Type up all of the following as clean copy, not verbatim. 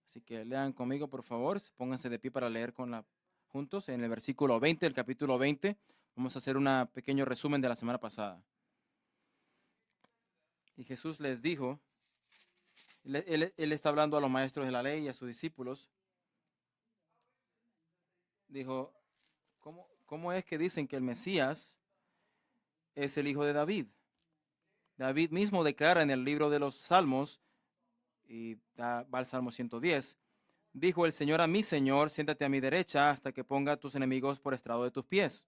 Así que lean conmigo, por favor. Pónganse de pie para leer juntos en el versículo 20, el capítulo 20. Vamos a hacer un pequeño resumen de la semana pasada. Y Jesús les dijo, él está hablando a los maestros de la ley y a sus discípulos. Dijo, ¿cómo es que dicen que el Mesías es el hijo de David? David mismo declara en el libro de los Salmos, y va al Salmo 110, dijo el Señor a mi Señor, siéntate a mi derecha hasta que ponga a tus enemigos por estrado de tus pies.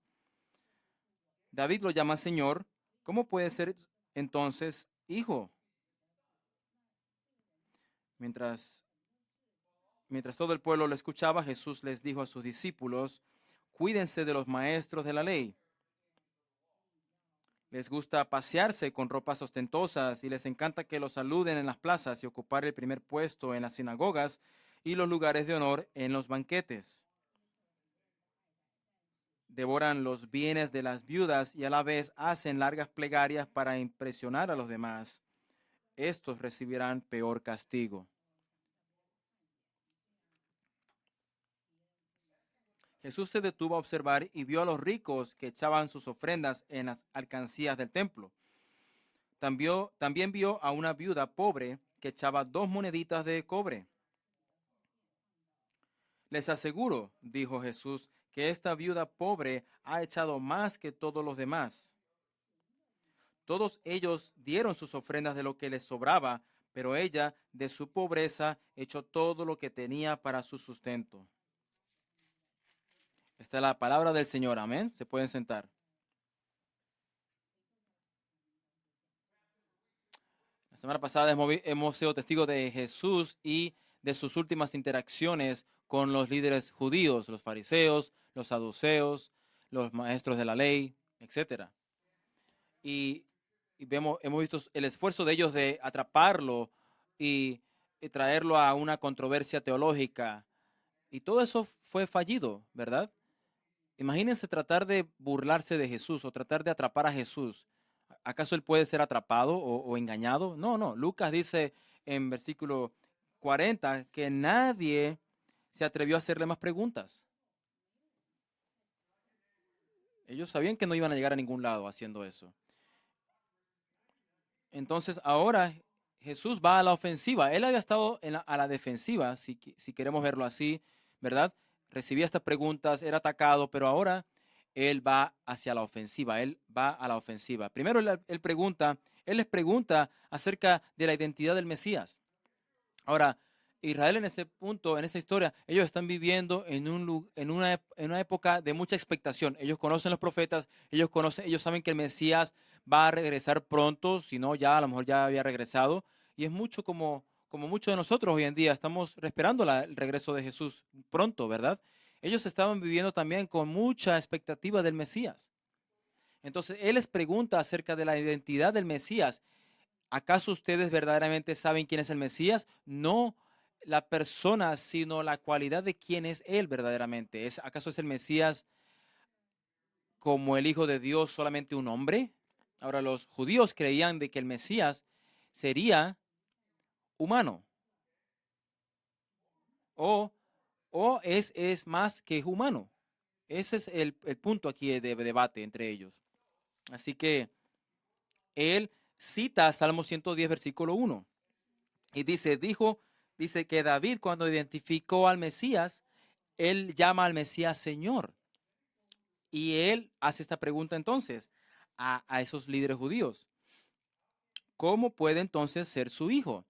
David lo llama Señor. ¿Cómo puede ser entonces hijo? Mientras todo el pueblo lo escuchaba, Jesús les dijo a sus discípulos, cuídense de los maestros de la ley. Les gusta pasearse con ropas ostentosas y les encanta que los saluden en las plazas y ocupar el primer puesto en las sinagogas y los lugares de honor en los banquetes. Devoran los bienes de las viudas y a la vez hacen largas plegarias para impresionar a los demás. Estos recibirán peor castigo. Jesús se detuvo a observar y vio a los ricos que echaban sus ofrendas en las alcancías del templo. También vio a una viuda pobre que echaba 2 moneditas de cobre. Les aseguro, dijo Jesús, que esta viuda pobre ha echado más que todos los demás. Todos ellos dieron sus ofrendas de lo que les sobraba, pero ella, de su pobreza, echó todo lo que tenía para su sustento. Esta es la palabra del Señor. Amén. Se pueden sentar. La semana pasada hemos sido testigos de Jesús y de sus últimas interacciones con los líderes judíos, los fariseos, los saduceos, los maestros de la ley, etcétera. Y hemos visto el esfuerzo de ellos de atraparlo y traerlo a una controversia teológica. Y todo eso fue fallido, ¿verdad? Imagínense tratar de burlarse de Jesús o tratar de atrapar a Jesús. ¿Acaso él puede ser atrapado o engañado? No, no. Lucas dice en versículo 40 que nadie se atrevió a hacerle más preguntas. Ellos sabían que no iban a llegar a ningún lado haciendo eso. Entonces ahora Jesús va a la ofensiva. Él había estado a la defensiva, si queremos verlo así, ¿verdad? Recibía estas preguntas, era atacado, pero ahora él va hacia la ofensiva. Él va a la ofensiva. Primero él les pregunta acerca de la identidad del Mesías. Ahora, Israel en ese punto, en esa historia, ellos están viviendo en una época de mucha expectación. Ellos conocen los profetas, ellos saben que el Mesías va a regresar pronto, si no ya a lo mejor ya había regresado. Y es mucho como muchos de nosotros hoy en día estamos esperando el regreso de Jesús pronto, ¿verdad? Ellos estaban viviendo también con mucha expectativa del Mesías. Entonces, Él les pregunta acerca de la identidad del Mesías. ¿Acaso ustedes verdaderamente saben quién es el Mesías? No la persona, sino la cualidad de quién es Él verdaderamente. ¿Acaso es el Mesías como el Hijo de Dios solamente un hombre? Ahora, los judíos creían de que el Mesías sería humano o, o es más que humano. Ese es el punto aquí de debate entre ellos. Así que él cita Salmo 110, versículo 1. Y dice que David cuando identificó al Mesías, él llama al Mesías Señor. Y él hace esta pregunta entonces a esos líderes judíos. ¿Cómo puede entonces ser su hijo?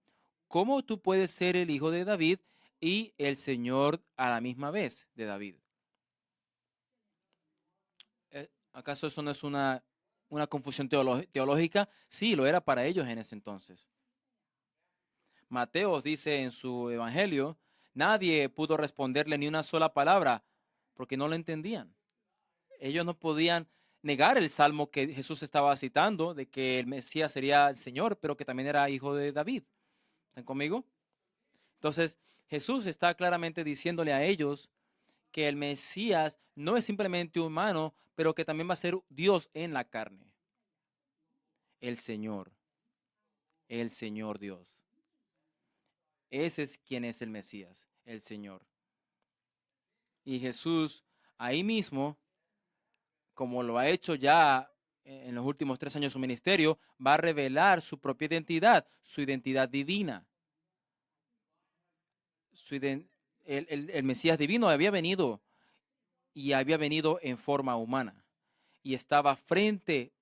¿Cómo tú puedes ser el hijo de David y el Señor a la misma vez de David? ¿Acaso eso no es una confusión teológica? Sí, lo era para ellos en ese entonces. Mateo dice en su evangelio, nadie pudo responderle ni una sola palabra porque no lo entendían. Ellos no podían negar el salmo que Jesús estaba citando de que el Mesías sería el Señor, pero que también era hijo de David. ¿Están conmigo? Entonces, Jesús está claramente diciéndole a ellos que el Mesías no es simplemente humano, pero que también va a ser Dios en la carne. El Señor Dios. ese es quien es el Mesías, el Señor. Y Jesús ahí mismo, como lo ha hecho ya en los últimos 3 años de su ministerio, va a revelar su propia identidad, su identidad divina. Su iden- el Mesías divino había venido y había venido en forma humana y estaba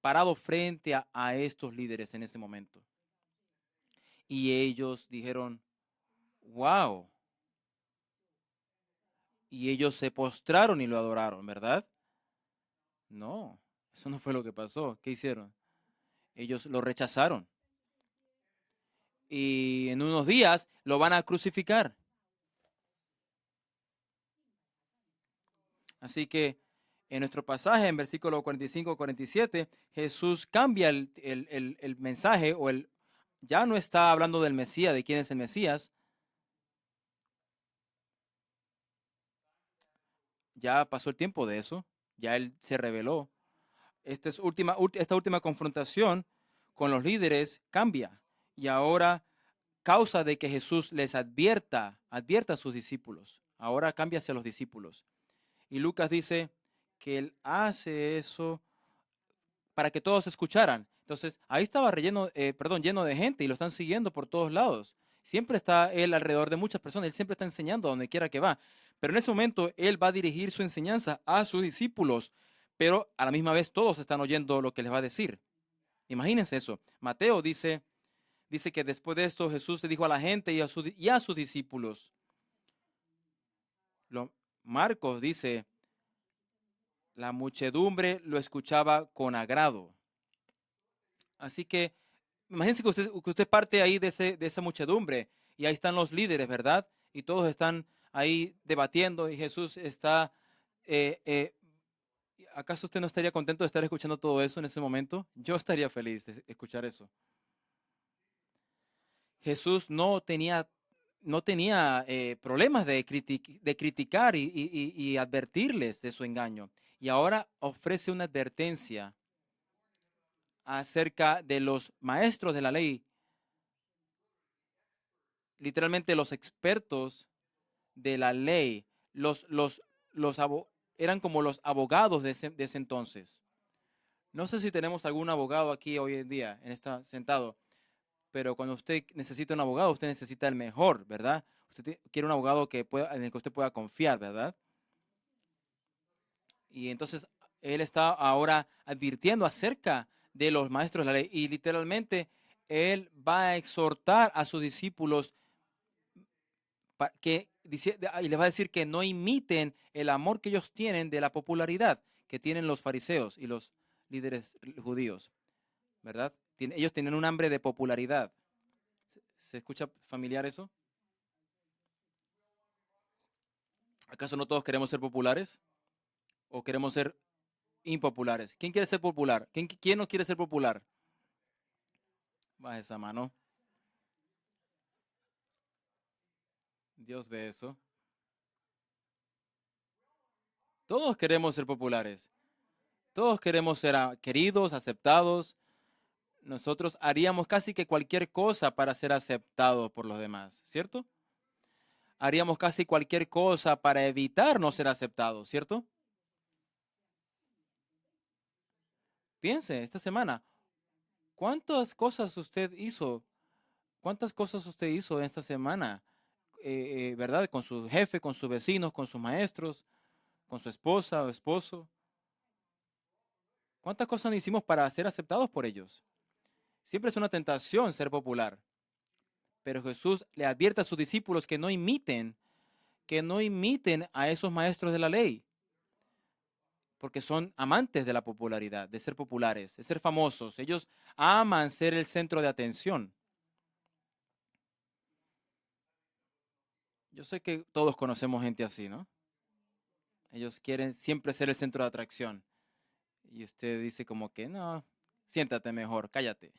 parado frente a estos líderes en ese momento. Y ellos dijeron, wow. Y ellos se postraron y lo adoraron, ¿verdad? No, eso no fue lo que pasó. ¿Qué hicieron? Ellos lo rechazaron. Y en unos días lo van a crucificar. Así que en nuestro pasaje, en versículo 45-47, Jesús cambia el mensaje ya no está hablando del Mesías, de quién es el Mesías. Ya pasó el tiempo de eso. Ya él se reveló. Esta última confrontación con los líderes cambia. Y ahora causa de que Jesús les advierta a sus discípulos. Ahora cambia hacia los discípulos. Y Lucas dice que él hace eso para que todos escucharan. Entonces, ahí estaba lleno de gente y lo están siguiendo por todos lados. Siempre está él alrededor de muchas personas, él siempre está enseñando a donde quiera que va. Pero en ese momento él va a dirigir su enseñanza a sus discípulos, pero a la misma vez todos están oyendo lo que les va a decir. Imagínense eso. Mateo dice que después de esto Jesús le dijo a la gente y a sus discípulos. Marcos dice, la muchedumbre lo escuchaba con agrado. Así que imagínense que usted parte ahí de esa muchedumbre y ahí están los líderes, ¿verdad? Y todos están ahí debatiendo y Jesús está... eh, eh, ¿Acaso usted no estaría contento de estar escuchando todo eso en ese momento? Yo estaría feliz de escuchar eso. Jesús no tenía problemas de criticar y advertirles de su engaño. Y ahora ofrece una advertencia acerca de los maestros de la ley, literalmente los expertos de la ley, los eran como los abogados de ese entonces. No sé si tenemos algún abogado aquí hoy en día, sentado, pero cuando usted necesita un abogado, usted necesita el mejor, ¿verdad? Usted quiere un abogado en el que usted pueda confiar, ¿verdad? Y entonces él está ahora advirtiendo acerca de los maestros de la ley y literalmente él va a exhortar a sus discípulos y les va a decir que no imiten el amor que ellos tienen de la popularidad que tienen los fariseos y los líderes judíos, ¿verdad? Ellos tienen un hambre de popularidad. ¿Se escucha familiar eso? ¿Acaso no todos queremos ser populares? ¿O queremos ser impopulares? ¿Quién quiere ser popular? ¿Quién no quiere ser popular? Baja esa mano. Dios ve eso. Todos queremos ser populares. Todos queremos ser queridos, aceptados. Nosotros haríamos casi que cualquier cosa para ser aceptados por los demás, ¿cierto? Haríamos casi cualquier cosa para evitar no ser aceptados, ¿cierto? Piense, esta semana, ¿cuántas cosas usted hizo? ¿Cuántas cosas usted hizo en esta semana? ¿Verdad? Con su jefe, con sus vecinos, con sus maestros, con su esposa o esposo. ¿Cuántas cosas no hicimos para ser aceptados por ellos? Siempre es una tentación ser popular. Pero Jesús le advierte a sus discípulos que no imiten a esos maestros de la ley, porque son amantes de la popularidad, de ser populares, de ser famosos. Ellos aman ser el centro de atención. Yo sé que todos conocemos gente así, ¿no? Ellos quieren siempre ser el centro de atracción. Y usted dice como que, no, siéntate mejor, cállate.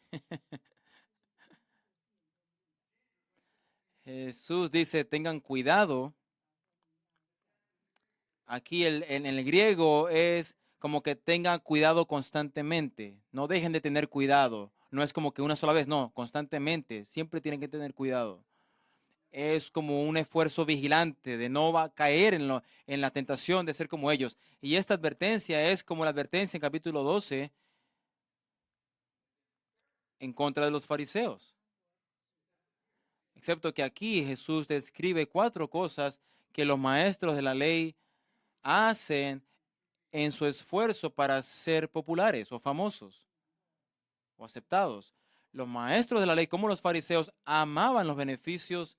Jesús dice, tengan cuidado. Aquí en el griego es como que tengan cuidado constantemente. No dejen de tener cuidado. No es como que una sola vez, no, constantemente. Siempre tienen que tener cuidado. es como un esfuerzo vigilante de no va a caer en la tentación de ser como ellos. Y esta advertencia es como la advertencia en capítulo 12 en contra de los fariseos. Excepto que aquí Jesús describe 4 cosas que los maestros de la ley hacen en su esfuerzo para ser populares o famosos o aceptados. Los maestros de la ley, como los fariseos, amaban los beneficios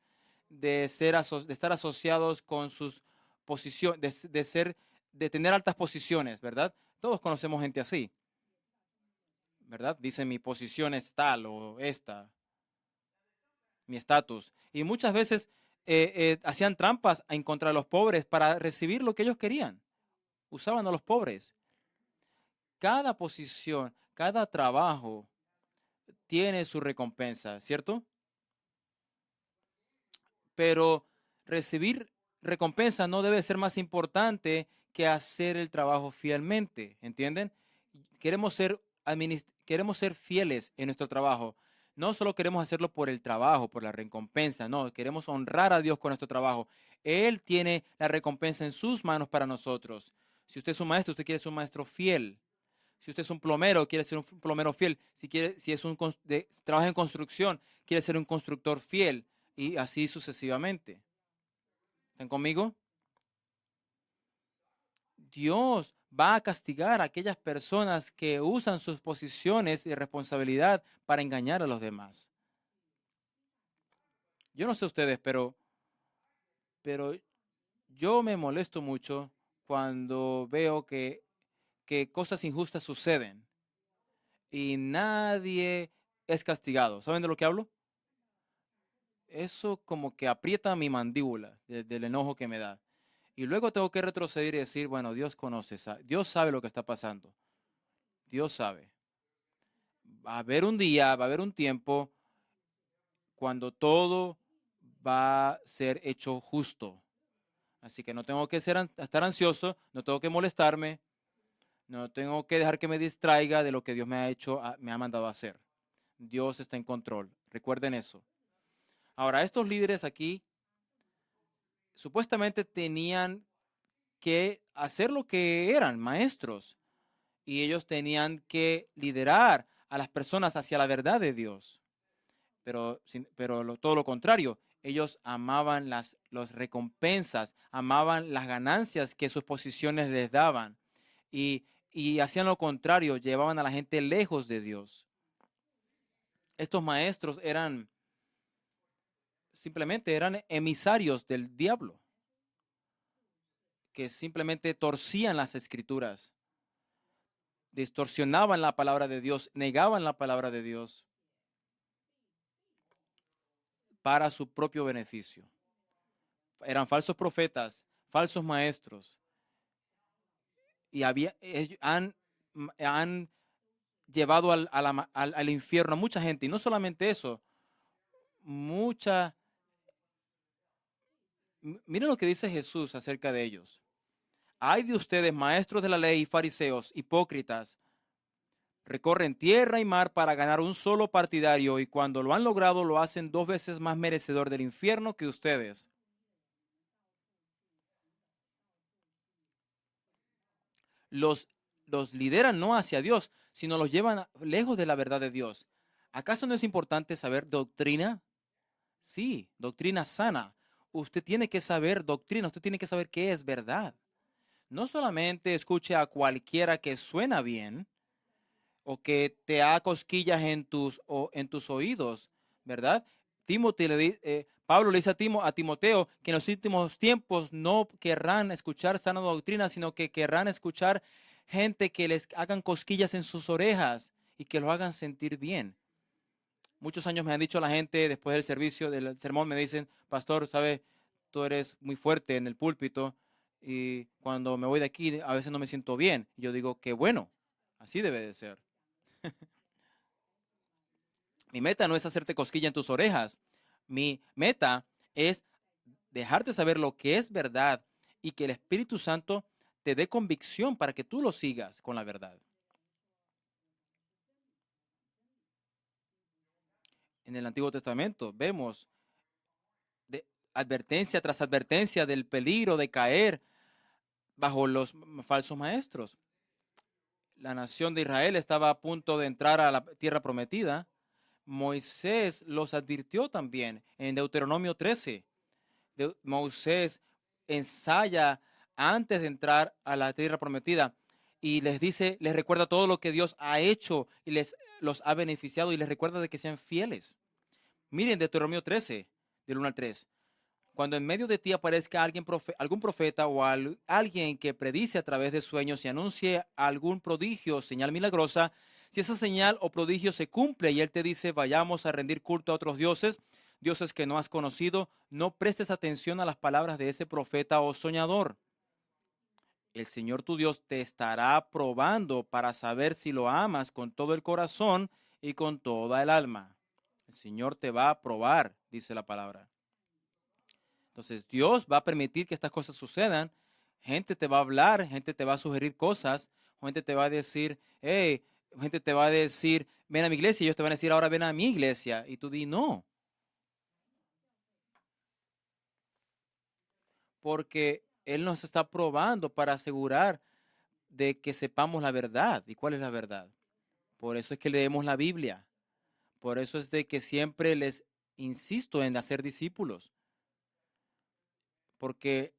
de estar asociados con sus posiciones, de tener altas posiciones, ¿verdad? Todos conocemos gente así, ¿verdad? Dicen mi posición es tal o esta, mi estatus. Y muchas veces hacían trampas en contra de los pobres para recibir lo que ellos querían. Usaban a los pobres. Cada posición, cada trabajo tiene su recompensa, ¿cierto? Pero recibir recompensa no debe ser más importante que hacer el trabajo fielmente, ¿entienden? Queremos ser fieles en nuestro trabajo. No solo queremos hacerlo por el trabajo, por la recompensa, no, queremos honrar a Dios con nuestro trabajo. Él tiene la recompensa en sus manos para nosotros. Si usted es un maestro, usted quiere ser un maestro fiel. Si usted es un plomero, quiere ser un plomero fiel. Si es trabaja en construcción, quiere ser un constructor fiel. Y así sucesivamente. ¿Están conmigo? Dios va a castigar a aquellas personas que usan sus posiciones y responsabilidad para engañar a los demás. Yo no sé ustedes, pero yo me molesto mucho cuando veo que cosas injustas suceden y nadie es castigado. ¿Saben de lo que hablo? Eso como que aprieta mi mandíbula del enojo que me da. Y luego tengo que retroceder y decir, bueno, Dios conoce, Dios sabe lo que está pasando. Dios sabe. Va a haber un día, va a haber un tiempo cuando todo va a ser hecho justo. Así que no tengo que estar ansioso, no tengo que molestarme, no tengo que dejar que me distraiga de lo que Dios me ha hecho, me ha mandado a hacer. Dios está en control. Recuerden eso. Ahora, estos líderes aquí supuestamente tenían que hacer lo que eran maestros y ellos tenían que liderar a las personas hacia la verdad de Dios. Pero todo lo contrario, ellos amaban las recompensas, amaban las ganancias que sus posiciones les daban y hacían lo contrario, llevaban a la gente lejos de Dios. Estos maestros simplemente eran emisarios del diablo, que simplemente torcían las escrituras, distorsionaban la palabra de Dios, negaban la palabra de Dios para su propio beneficio. Eran falsos profetas, falsos maestros y han llevado al infierno a mucha gente. Y no solamente eso, mucha... Miren lo que dice Jesús acerca de ellos. Ay de ustedes, maestros de la ley y fariseos, hipócritas, recorren tierra y mar para ganar un solo partidario y cuando lo han logrado lo hacen 2 veces más merecedor del infierno que ustedes. Los, los lideran no hacia Dios, sino los llevan lejos de la verdad de Dios. ¿Acaso no es importante saber doctrina? Sí, doctrina sana. Usted tiene que saber doctrina, usted tiene que saber qué es verdad. No solamente escuche a cualquiera que suena bien o que te haga cosquillas en tus oídos, ¿verdad? Pablo le dice a Timoteo que en los últimos tiempos no querrán escuchar sana doctrina, sino que querrán escuchar gente que les hagan cosquillas en sus orejas y que lo hagan sentir bien. Muchos años me han dicho la gente después del servicio, del sermón, me dicen, pastor, ¿sabe? Tú eres muy fuerte en el púlpito y cuando me voy de aquí a veces no me siento bien. Y yo digo, qué bueno, así debe de ser. Mi meta no es hacerte cosquilla en tus orejas. Mi meta es dejarte saber lo que es verdad y que el Espíritu Santo te dé convicción para que tú lo sigas con la verdad. En el Antiguo Testamento vemos advertencia tras advertencia del peligro de caer bajo los falsos maestros. La nación de Israel estaba a punto de entrar a la tierra prometida. Moisés los advirtió también en Deuteronomio 13. Moisés ensaya antes de entrar a la tierra prometida y les dice, les recuerda todo lo que Dios ha hecho y les los ha beneficiado y les recuerda de que sean fieles. Miren Deuteronomio 13, del 1 al 3. Cuando en medio de ti aparezca algún profeta o alguien que predice a través de sueños y anuncie algún prodigio o señal milagrosa, si esa señal o prodigio se cumple y él te dice vayamos a rendir culto a otros dioses, dioses que no has conocido, no prestes atención a las palabras de ese profeta o soñador. El Señor tu Dios te estará probando para saber si lo amas con todo el corazón y con toda el alma. El Señor te va a probar, dice la palabra. Entonces Dios va a permitir que estas cosas sucedan. Gente te va a hablar, gente te va a sugerir cosas, gente te va a decir, hey, gente te va a decir, ven a mi iglesia, y ellos te van a decir, ahora ven a mi iglesia. Y tú di no. Porque Él nos está probando para asegurar de que sepamos la verdad. ¿Y cuál es la verdad? Por eso es que leemos la Biblia. Por eso es de que siempre les insisto en hacer discípulos. Porque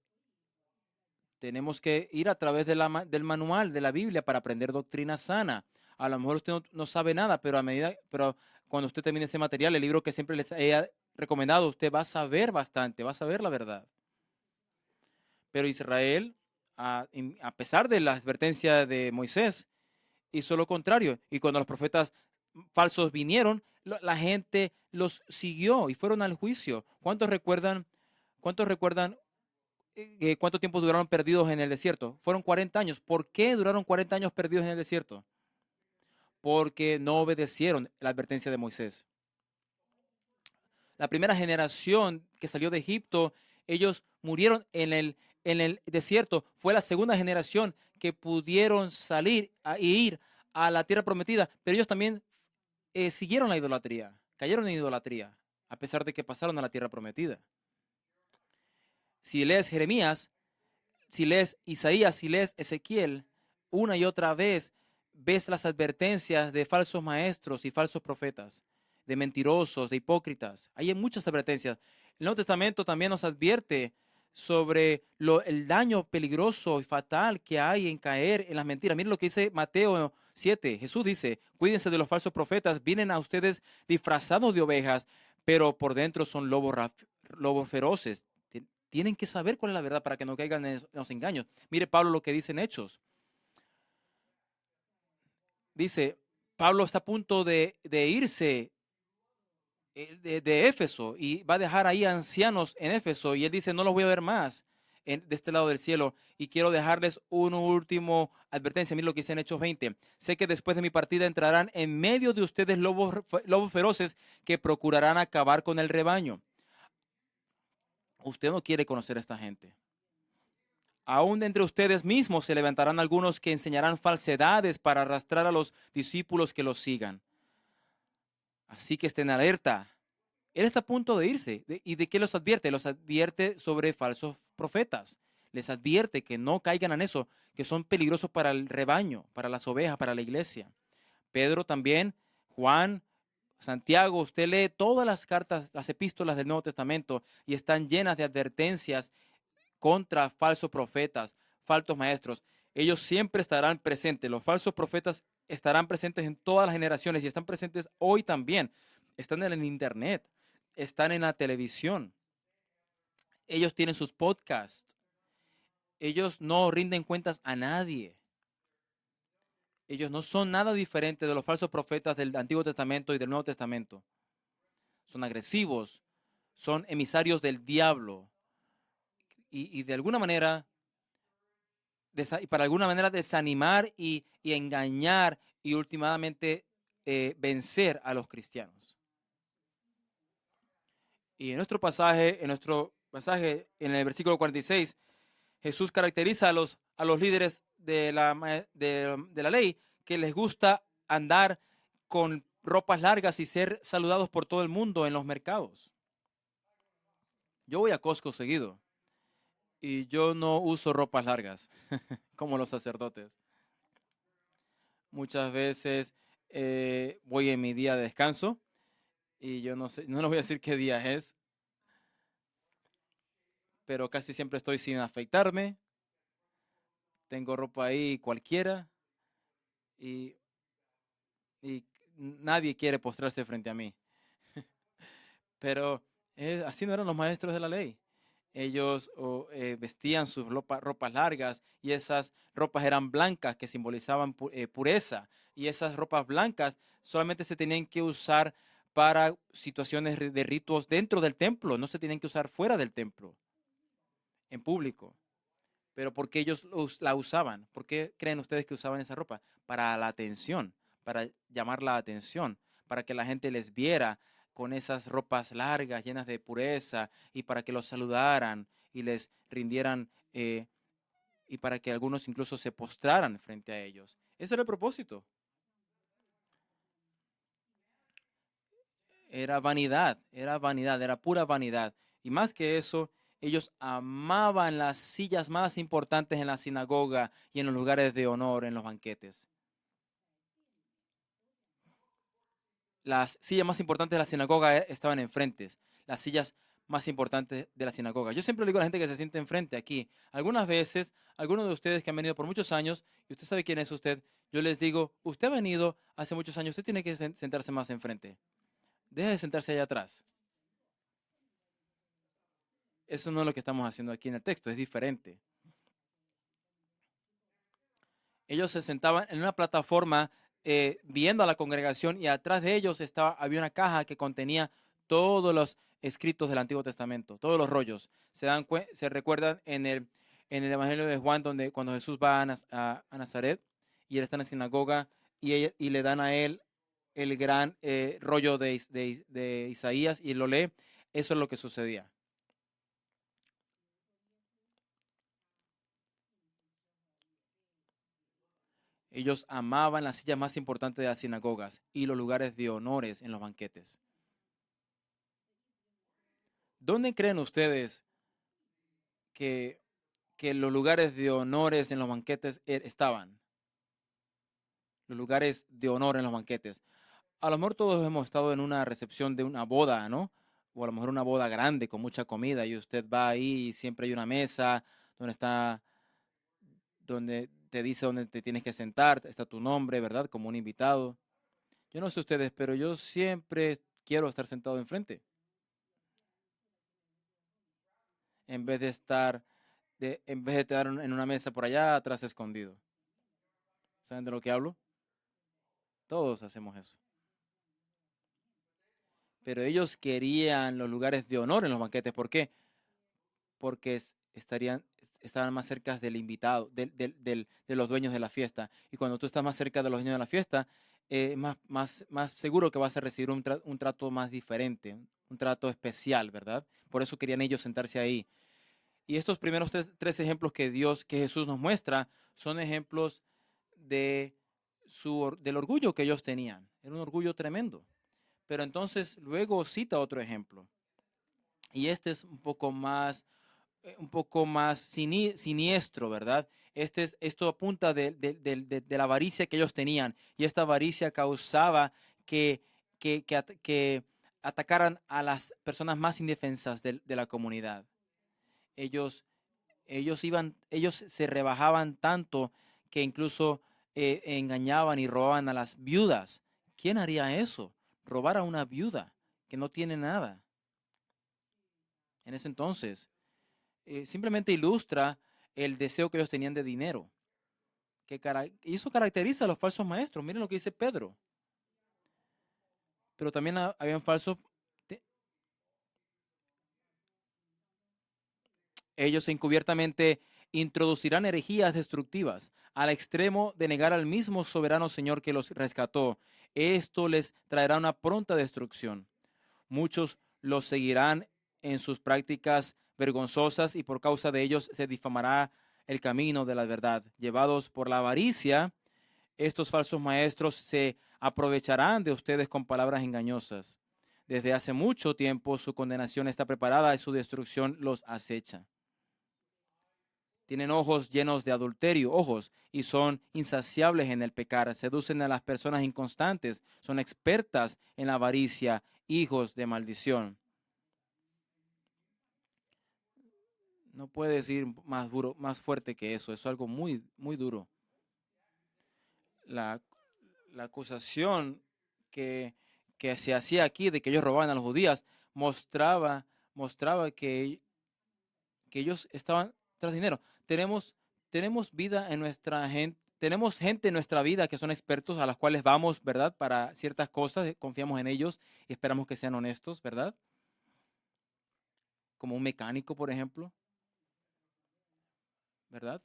tenemos que ir a través de del manual de la Biblia para aprender doctrina sana. A lo mejor usted no sabe nada, pero cuando usted termine ese material, el libro que siempre les he recomendado, usted va a saber bastante, va a saber la verdad. Pero Israel, a pesar de la advertencia de Moisés, hizo lo contrario. Y cuando los profetas falsos vinieron, la gente los siguió y fueron al juicio. Cuántos recuerdan cuánto tiempo duraron perdidos en el desierto? Fueron 40 años. ¿Por qué duraron 40 años perdidos en el desierto? Porque no obedecieron la advertencia de Moisés. La primera generación que salió de Egipto, ellos murieron en el desierto. Fue la segunda generación que pudieron salir y ir a la tierra prometida, pero ellos también siguieron la idolatría, cayeron en idolatría, a pesar de que pasaron a la tierra prometida. Si lees Jeremías, si lees Isaías, si lees Ezequiel, una y otra vez ves las advertencias de falsos maestros y falsos profetas, de mentirosos, de hipócritas. Hay muchas advertencias. El Nuevo Testamento también nos advierte sobre el daño peligroso y fatal que hay en caer en las mentiras. Miren lo que dice Mateo 7. Jesús dice, cuídense de los falsos profetas, vienen a ustedes disfrazados de ovejas, pero por dentro son lobos feroces. Tienen que saber cuál es la verdad para que no caigan en los engaños. Mire Pablo lo que dice en Hechos. Dice, Pablo está a punto de irse de Éfeso y va a dejar ahí ancianos en Éfeso y él dice, no los voy a ver más de este lado del cielo y quiero dejarles una última advertencia. Miren lo que dice en Hechos 20. Sé que después de mi partida entrarán en medio de ustedes lobos feroces que procurarán acabar con el rebaño. Usted no quiere conocer a esta gente. Aún de entre ustedes mismos se levantarán algunos que enseñarán falsedades para arrastrar a los discípulos que los sigan. Así que estén alerta. Él está a punto de irse. ¿Y de qué los advierte? Los advierte sobre falsos profetas. Les advierte que no caigan en eso, que son peligrosos para el rebaño, para las ovejas, para la iglesia. Pedro también, Juan, Santiago, usted lee todas las cartas, las epístolas del Nuevo Testamento y están llenas de advertencias contra falsos profetas, falsos maestros. Ellos siempre estarán presentes. Los falsos profetas estarán presentes en todas las generaciones y están presentes hoy también. Están en el internet, están en la televisión. Ellos tienen sus podcasts. Ellos no rinden cuentas a nadie. Ellos no son nada diferentes de los falsos profetas del Antiguo Testamento y del Nuevo Testamento. Son agresivos, son emisarios del diablo y de alguna manera para alguna manera desanimar y engañar y últimamente vencer a los cristianos. Y en nuestro pasaje, en el versículo 46, Jesús caracteriza a los líderes de la ley que les gusta andar con ropas largas y ser saludados por todo el mundo en los mercados. Yo voy a Costco seguido y yo no uso ropas largas como los sacerdotes. Muchas veces voy en mi día de descanso y yo no sé, no les voy a decir qué día es, pero casi siempre estoy sin afeitarme. Tengo ropa ahí cualquiera y, y nadie quiere postrarse frente a mí. Pero así no eran los maestros de la ley. Ellos vestían sus ropas largas y esas ropas eran blancas que simbolizaban pureza. Y esas ropas blancas solamente se tenían que usar para situaciones de ritos dentro del templo, no se tenían que usar fuera del templo, en público. Pero ¿por qué ellos la usaban? ¿Por qué creen ustedes que usaban esa ropa? Para la atención, para llamar la atención, para que la gente les viera con esas ropas largas, llenas de pureza, y para que los saludaran y les rindieran, y para que algunos incluso se postraran frente a ellos. Ese era el propósito. Era vanidad, era pura vanidad. Y más que eso, ellos amaban las sillas más importantes en la sinagoga y en los lugares de honor, en los banquetes. Las sillas más importantes de la sinagoga estaban enfrente. Las sillas más importantes de la sinagoga. Yo siempre le digo a la gente que se siente enfrente aquí. Algunas veces, algunos de ustedes que han venido por muchos años, y usted sabe quién es usted, yo les digo, usted ha venido hace muchos años, usted tiene que sentarse más enfrente. Deje de sentarse allá atrás. Eso no es lo que estamos haciendo aquí en el texto, es diferente. Ellos se sentaban en una plataforma viendo a la congregación y atrás de ellos había una caja que contenía todos los escritos del Antiguo Testamento, todos los rollos. Se recuerdan en el Evangelio de Juan, donde cuando Jesús va a Nazaret y él está en la sinagoga y le dan a él el gran rollo de Isaías y lo lee. Eso es lo que sucedía. Ellos amaban las sillas más importantes de las sinagogas y los lugares de honores en los banquetes. ¿Dónde creen ustedes que, que los lugares de honores en los banquetes estaban? Los lugares de honor en los banquetes. A lo mejor todos hemos estado en una recepción de una boda, ¿no? O a lo mejor una boda grande con mucha comida y usted va ahí y siempre hay una mesa donde te dice dónde te tienes que sentar, está tu nombre, ¿verdad? Como un invitado. Yo no sé ustedes, pero yo siempre quiero estar sentado enfrente en vez de estar en una mesa por allá atrás escondido. ¿Saben de lo que hablo? Todos hacemos eso. Pero ellos querían los lugares de honor en los banquetes. ¿Por qué? Porque estaban más cerca del invitado, de los dueños de la fiesta. Y cuando tú estás más cerca de los dueños de la fiesta, más seguro que vas a recibir un trato más diferente, un trato especial, ¿verdad? Por eso querían ellos sentarse ahí. Y estos primeros tres ejemplos que Jesús nos muestra, son ejemplos de del orgullo que ellos tenían. Era un orgullo tremendo. Pero entonces luego cita otro ejemplo. Y este es un poco más siniestro, ¿verdad? Esto apunta de la avaricia que ellos tenían. Y esta avaricia causaba que atacaran a las personas más indefensas de la comunidad. Ellos, ellos se rebajaban tanto que incluso engañaban y robaban a las viudas. ¿Quién haría eso? Robar a una viuda que no tiene nada. En ese entonces, simplemente ilustra el deseo que ellos tenían de dinero. Y eso caracteriza a los falsos maestros. Miren lo que dice Pedro. Pero también habían falsos. Ellos encubiertamente introducirán herejías destructivas al extremo de negar al mismo soberano Señor que los rescató. Esto les traerá una pronta destrucción. Muchos los seguirán en sus prácticas vergonzosas y por causa de ellos se difamará el camino de la verdad. Llevados por la avaricia, estos falsos maestros se aprovecharán de ustedes con palabras engañosas. Desde hace mucho tiempo su condenación está preparada y su destrucción los acecha. Tienen ojos llenos de adulterio, ojos, y son insaciables en el pecar. Seducen a las personas inconstantes. Son expertas en la avaricia, hijos de maldición. No puede decir más duro, más fuerte que eso. Es algo muy, muy duro. La, la acusación que, que se hacía aquí de que ellos robaban a los judíos mostraba que ellos estaban tras dinero. Tenemos vida en nuestra gente, tenemos gente en nuestra vida que son expertos a las cuales vamos, ¿verdad? Para ciertas cosas, confiamos en ellos y esperamos que sean honestos, ¿verdad? Como un mecánico, por ejemplo, ¿verdad?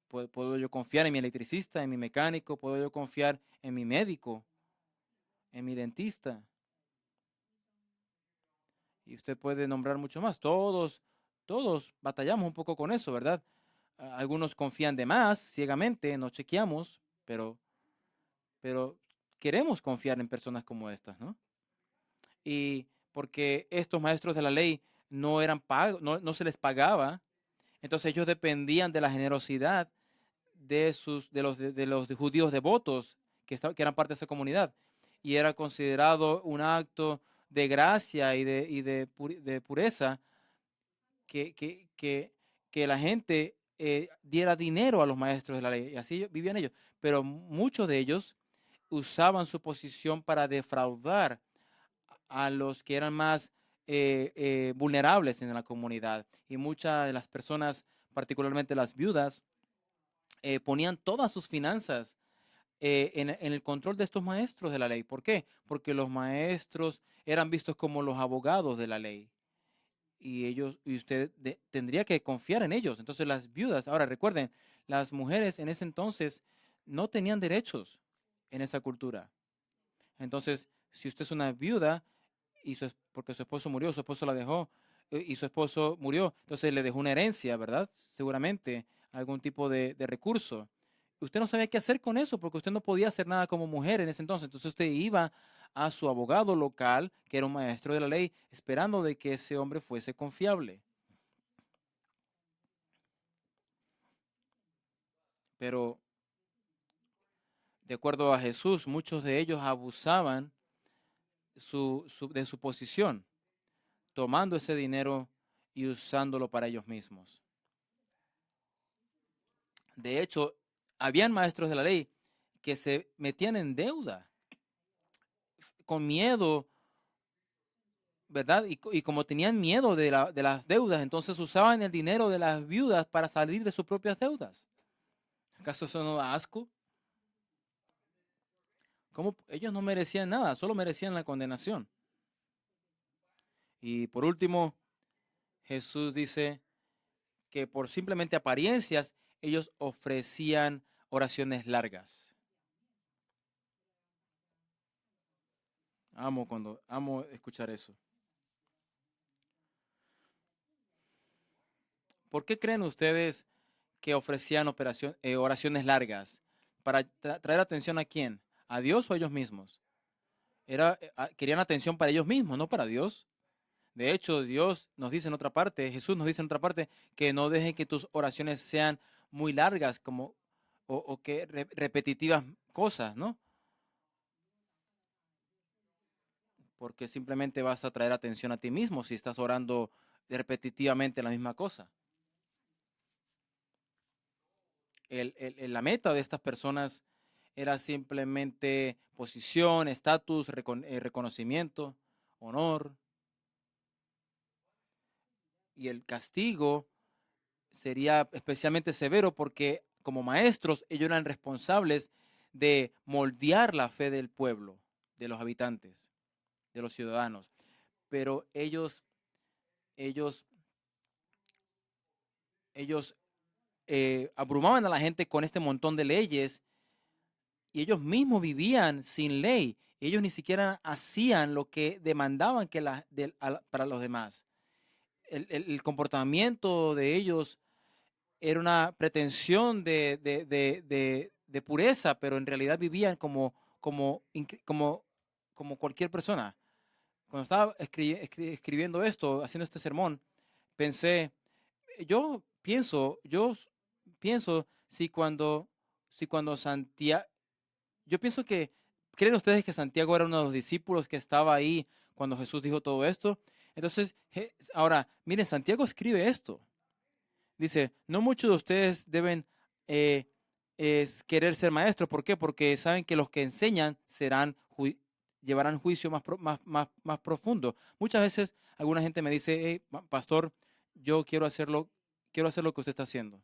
Puedo yo confiar en mi electricista, en mi mecánico, puedo yo confiar en mi médico, en mi dentista. Y usted puede nombrar mucho más. Todos batallamos un poco con eso, ¿verdad? Algunos confían de más, ciegamente, no chequeamos, pero queremos confiar en personas como estas, ¿no? Y porque estos maestros de la ley no eran pagos, no se les pagaba, entonces ellos dependían de la generosidad de los judíos devotos que eran parte de esa comunidad. Y era considerado un acto de gracia y de pureza que, que, que, que la gente diera dinero a los maestros de la ley. Y así vivían ellos. Pero muchos de ellos usaban su posición para defraudar a los que eran más vulnerables en la comunidad. Y muchas de las personas, particularmente las viudas, ponían todas sus finanzas en el control de estos maestros de la ley. ¿Por qué? Porque los maestros eran vistos como los abogados de la ley. Y usted tendría que confiar en ellos. Entonces las viudas, ahora recuerden, las mujeres en ese entonces no tenían derechos en esa cultura. Entonces, si usted es una viuda porque su esposo murió, su esposo la dejó y su esposo murió, entonces le dejó una herencia, ¿verdad? Seguramente algún tipo de recurso. Usted no sabía qué hacer con eso porque usted no podía hacer nada como mujer en ese entonces. Entonces usted iba a su abogado local, que era un maestro de la ley, esperando de que ese hombre fuese confiable. Pero de acuerdo a Jesús, muchos de ellos abusaban de su posición, tomando ese dinero y usándolo para ellos mismos. De hecho, habían maestros de la ley que se metían en deuda con miedo, ¿verdad? Y como tenían miedo de las deudas, entonces usaban el dinero de las viudas para salir de sus propias deudas. ¿Acaso eso no da asco? ¿Cómo? Ellos no merecían nada, solo merecían la condenación. Y por último, Jesús dice que por simplemente apariencias, ellos ofrecían oraciones largas. Amo escuchar eso. ¿Por qué creen ustedes que ofrecían oraciones largas? ¿Para traer atención a quién? ¿A Dios o a ellos mismos? Querían atención para ellos mismos, no para Dios. De hecho, Dios nos dice en otra parte, Jesús nos dice en otra parte, que no dejen que tus oraciones sean muy largas o que repetitivas cosas, ¿no? Porque simplemente vas a traer atención a ti mismo si estás orando repetitivamente la misma cosa. La meta de estas personas era simplemente posición, estatus, reconocimiento, honor. Y el castigo sería especialmente severo porque como maestros ellos eran responsables de moldear la fe del pueblo, de los habitantes, de los ciudadanos. Pero ellos, ellos abrumaban a la gente con este montón de leyes y ellos mismos vivían sin ley. Ellos ni siquiera hacían lo que demandaban para los demás. El comportamiento de ellos era una pretensión de pureza, pero en realidad vivían como cualquier persona. cuando estaba escribiendo esto, haciendo este sermón, pensé, yo pienso si cuando Santiago, yo pienso que, ¿creen ustedes que Santiago era uno de los discípulos que estaba ahí cuando Jesús dijo todo esto? Entonces, ahora, miren, Santiago escribe esto. Dice, no muchos de ustedes deben eh, querer ser maestros. ¿Por qué? Porque saben que los que enseñan llevarán juicio más profundo. Muchas veces alguna gente me dice, "Hey, pastor, yo quiero hacer lo que usted está haciendo."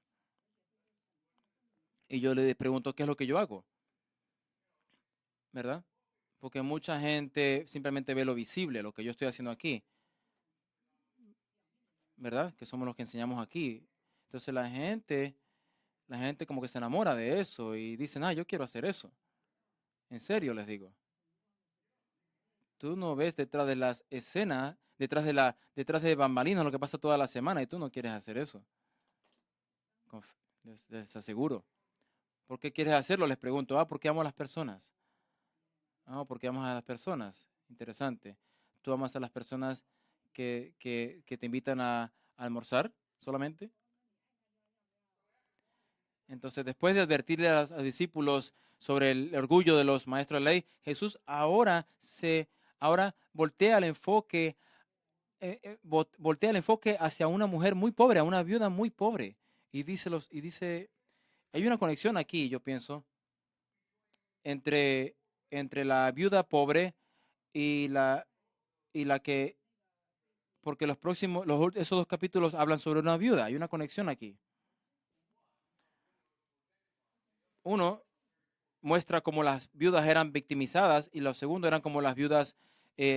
Y yo le pregunto, ¿qué es lo que yo hago? ¿Verdad? Porque mucha gente simplemente ve lo visible, lo que yo estoy haciendo aquí, ¿verdad? Que somos los que enseñamos aquí. Entonces la gente como que se enamora de eso y dicen, yo quiero hacer eso. En serio les digo. Tú no ves detrás de las escenas, detrás de bambalinas lo que pasa toda la semana y tú no quieres hacer eso. Les aseguro. ¿Por qué quieres hacerlo? Les pregunto. Porque amo a las personas. Porque amas a las personas. Interesante. ¿Tú amas a las personas que te invitan a almorzar solamente? Entonces, después de advertirle a los discípulos sobre el orgullo de los maestros de la ley, Jesús ahora voltea el enfoque hacia una mujer muy pobre, a una viuda muy pobre. Y dice, hay una conexión aquí, yo pienso, entre, entre la viuda pobre y la que, porque esos dos capítulos hablan sobre una viuda. Hay una conexión aquí. Uno muestra cómo las viudas eran victimizadas y lo segundo eran como las viudas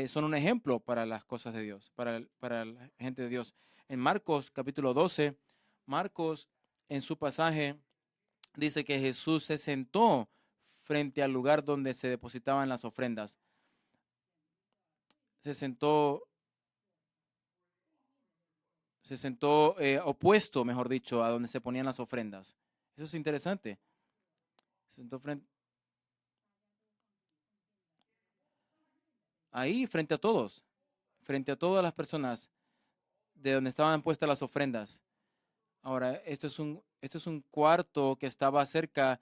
son un ejemplo para las cosas de Dios, para la gente de Dios. En Marcos capítulo 12, Marcos en su pasaje dice que Jesús se sentó frente al lugar donde se depositaban las ofrendas. Se sentó, opuesto, mejor dicho, a donde se ponían las ofrendas. Eso es interesante. Se sentó ahí frente a todas las personas de donde estaban puestas las ofrendas. Ahora, esto es un cuarto que estaba cerca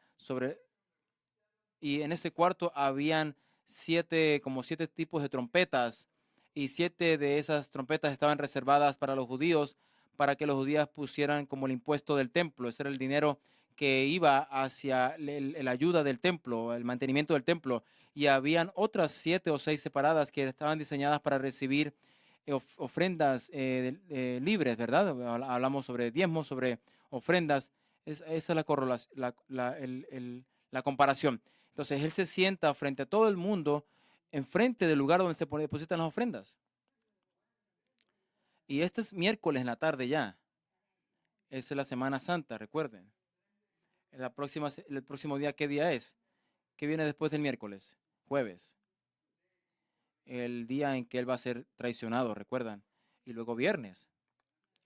y en ese cuarto habían como siete tipos de trompetas, y siete de esas trompetas estaban reservadas para los judíos, para que los judíos pusieran como el impuesto del templo. Ese era el dinero que iba hacia la ayuda del templo, el mantenimiento del templo. Y habían otras 7 o 6 separadas que estaban diseñadas para recibir ofrendas libres, ¿verdad? Hablamos sobre diezmos, sobre ofrendas. Esa es la comparación. Entonces él se sienta frente a todo el mundo, enfrente del lugar donde se depositan las ofrendas. Y este es miércoles en la tarde ya. Es la Semana Santa, recuerden. El próximo día, ¿qué día es? ¿Qué viene después del miércoles? Jueves. El día en que él va a ser traicionado, recuerdan. Y luego viernes,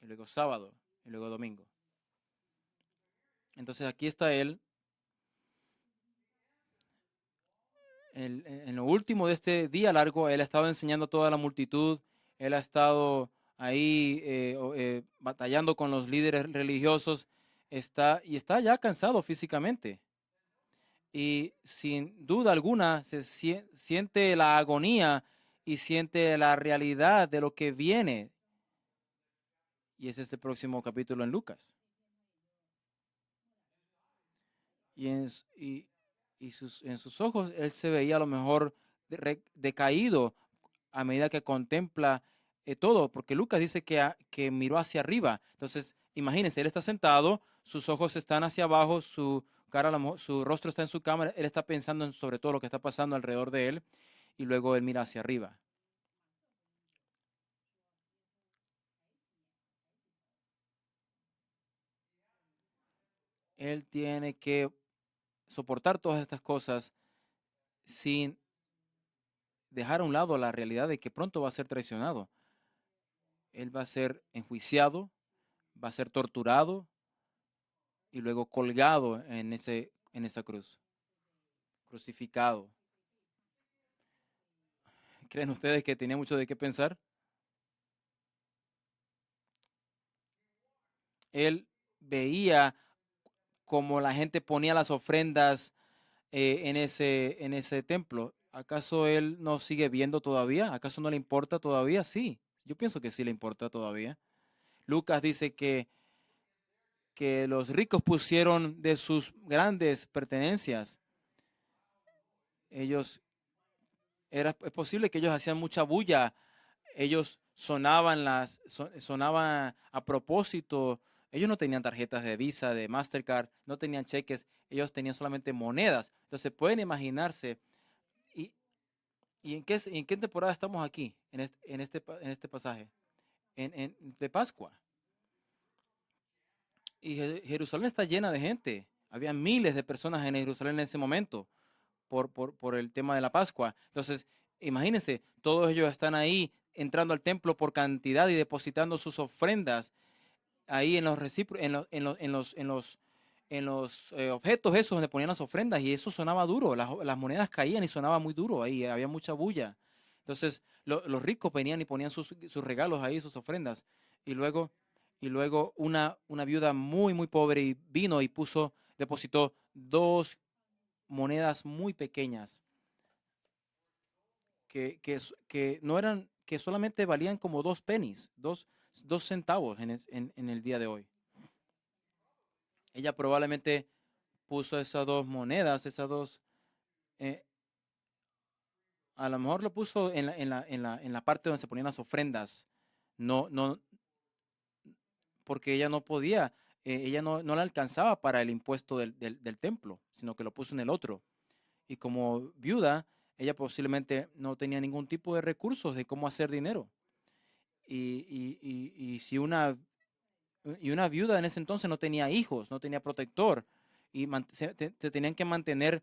y luego sábado, y luego domingo. Entonces aquí está él. En lo último de este día largo, él ha estado enseñando a toda la multitud. Él ha estado ahí batallando con los líderes religiosos. Está ya cansado físicamente. Y sin duda alguna siente la agonía y siente la realidad de lo que viene. Y ese es el próximo capítulo en Lucas. Y en sus ojos él se veía a lo mejor decaído a medida que contempla todo, porque Lucas dice que miró hacia arriba. Entonces, imagínense, él está sentado, sus ojos están hacia abajo, su cara, su rostro está en su cámara, él está pensando sobre todo lo que está pasando alrededor de él y luego él mira hacia arriba. Él tiene que soportar todas estas cosas sin dejar a un lado la realidad de que pronto va a ser traicionado. Él va a ser enjuiciado, va a ser torturado y luego colgado en esa cruz, crucificado. ¿Creen ustedes que tenía mucho de qué pensar? Él veía cómo la gente ponía las ofrendas en ese templo. ¿Acaso él no sigue viendo todavía? ¿Acaso no le importa todavía? Sí, yo pienso que sí le importa todavía. Lucas dice que los ricos pusieron de sus grandes pertenencias. Ellos, es posible que ellos hacían mucha bulla. Ellos sonaban a propósito. Ellos no tenían tarjetas de Visa, de Mastercard, no tenían cheques. Ellos tenían solamente monedas. Entonces pueden imaginarse. ¿Y, en qué temporada estamos aquí, en este pasaje? De Pascua. Y Jerusalén está llena de gente. Había miles de personas en Jerusalén en ese momento por el tema de la Pascua. Entonces, imagínense, todos ellos están ahí entrando al templo por cantidad y depositando sus ofrendas ahí en los objetos esos donde ponían las ofrendas, y eso sonaba duro. Las monedas caían y sonaba muy duro ahí, había mucha bulla. Entonces, los ricos venían y ponían sus regalos ahí, sus ofrendas. Y luego, una viuda muy, muy pobre y vino y depositó dos monedas muy pequeñas que no eran, que solamente valían como 2 pennies, dos centavos en el día de hoy. Ella probablemente puso esas dos monedas, eh, a lo mejor lo puso en la parte donde se ponían las ofrendas. No, no, porque ella no podía, ella no le alcanzaba para el impuesto del templo, sino que lo puso en el otro. Y como viuda, ella posiblemente no tenía ningún tipo de recursos de cómo hacer dinero. Y si una viuda en ese entonces no tenía hijos, no tenía protector, y se tenían que mantener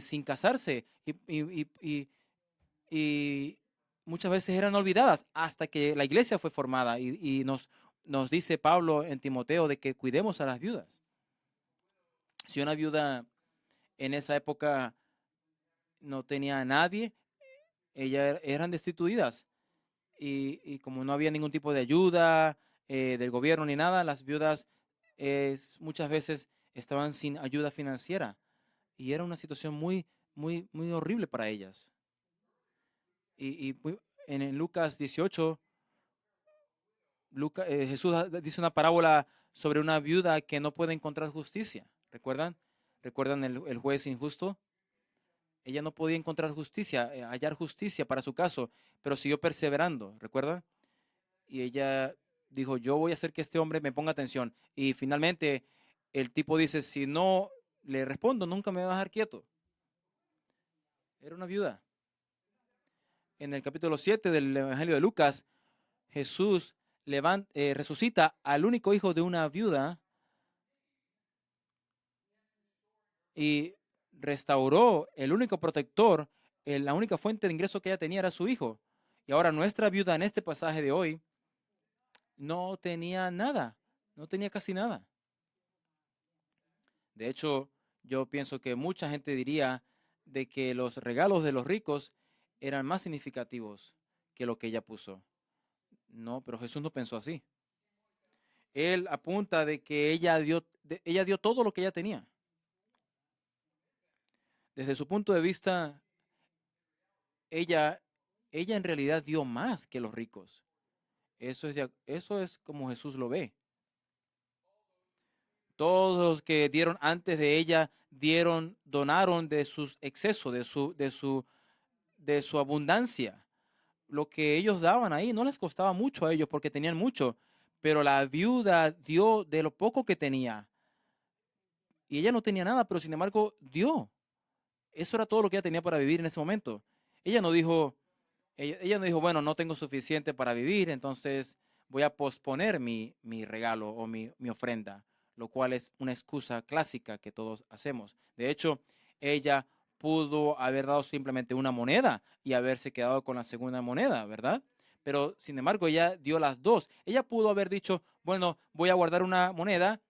sin casarse, y muchas veces eran olvidadas hasta que la iglesia fue formada, y nos dice Pablo en Timoteo de que cuidemos a las viudas. Si una viuda en esa época no tenía a nadie, ellas eran destituidas, y como no había ningún tipo de ayuda del gobierno ni nada, las viudas muchas veces estaban sin ayuda financiera, y era una situación muy, muy, muy horrible para ellas. En Lucas 18, Jesús dice una parábola sobre una viuda que no puede encontrar justicia. ¿Recuerdan? ¿Recuerdan el juez injusto? Ella no podía encontrar justicia, hallar justicia para su caso, pero siguió perseverando. ¿Recuerdan? Y ella dijo, yo voy a hacer que este hombre me ponga atención. Y finalmente el tipo dice, si no le respondo, nunca me va a dejar quieto. Era una viuda. En el capítulo 7 del Evangelio de Lucas, Jesús resucita al único hijo de una viuda y restauró el único protector, la única fuente de ingreso que ella tenía era su hijo. Y ahora nuestra viuda en este pasaje de hoy no tenía nada, no tenía casi nada. De hecho, yo pienso que mucha gente diría de que los regalos de los ricos eran más significativos que lo que ella puso. No, pero Jesús no pensó así. Él apunta de que ella dio todo lo que ella tenía. Desde su punto de vista, ella, ella en realidad dio más que los ricos. Eso es como Jesús lo ve. Todos los que dieron antes de ella donaron de sus excesos, de su abundancia. Lo que ellos daban ahí no les costaba mucho a ellos porque tenían mucho, pero la viuda dio de lo poco que tenía. Y ella no tenía nada, pero sin embargo dio. Eso era todo lo que ella tenía para vivir en ese momento. Ella no dijo, ella no dijo, bueno, no tengo suficiente para vivir, entonces voy a posponer mi regalo o mi ofrenda, lo cual es una excusa clásica que todos hacemos. De hecho, ella pudo haber dado simplemente una moneda y haberse quedado con la segunda moneda, ¿verdad? Pero, sin embargo, ella dio las dos. Ella pudo haber dicho, bueno, voy a guardar una moneda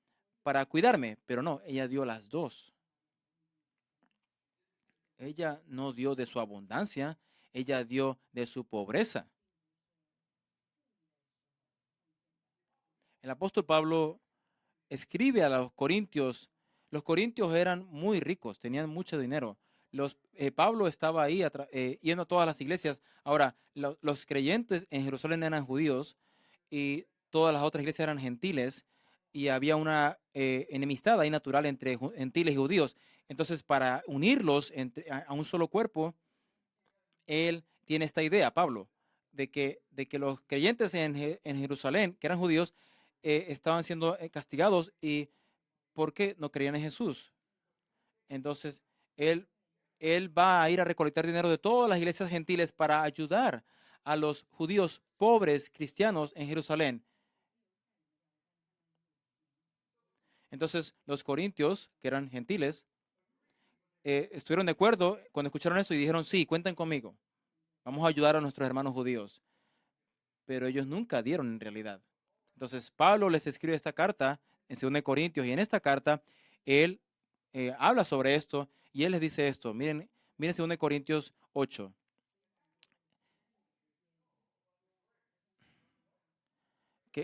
para cuidarme, pero no, ella dio las dos. Ella no dio de su abundancia, ella dio de su pobreza. El apóstol Pablo escribe a los corintios eran muy ricos, tenían mucho dinero. Pablo estaba ahí yendo a todas las iglesias. Ahora, los creyentes en Jerusalén eran judíos y todas las otras iglesias eran gentiles y había una enemistad ahí natural entre gentiles y judíos. Entonces, para unirlos a un solo cuerpo, él tiene esta idea, Pablo, de que los creyentes en Jerusalén, que eran judíos, estaban siendo castigados y ¿por qué no creían en Jesús? Entonces, él, él va a ir a recolectar dinero de todas las iglesias gentiles para ayudar a los judíos pobres cristianos en Jerusalén. Entonces, los corintios, que eran gentiles, estuvieron de acuerdo cuando escucharon esto y dijeron, sí, cuenten conmigo, vamos a ayudar a nuestros hermanos judíos. Pero ellos nunca dieron en realidad. Entonces, Pablo les escribe esta carta en 2 Corintios y en esta carta él habla sobre esto y él les dice esto. Miren 2 Corintios 8.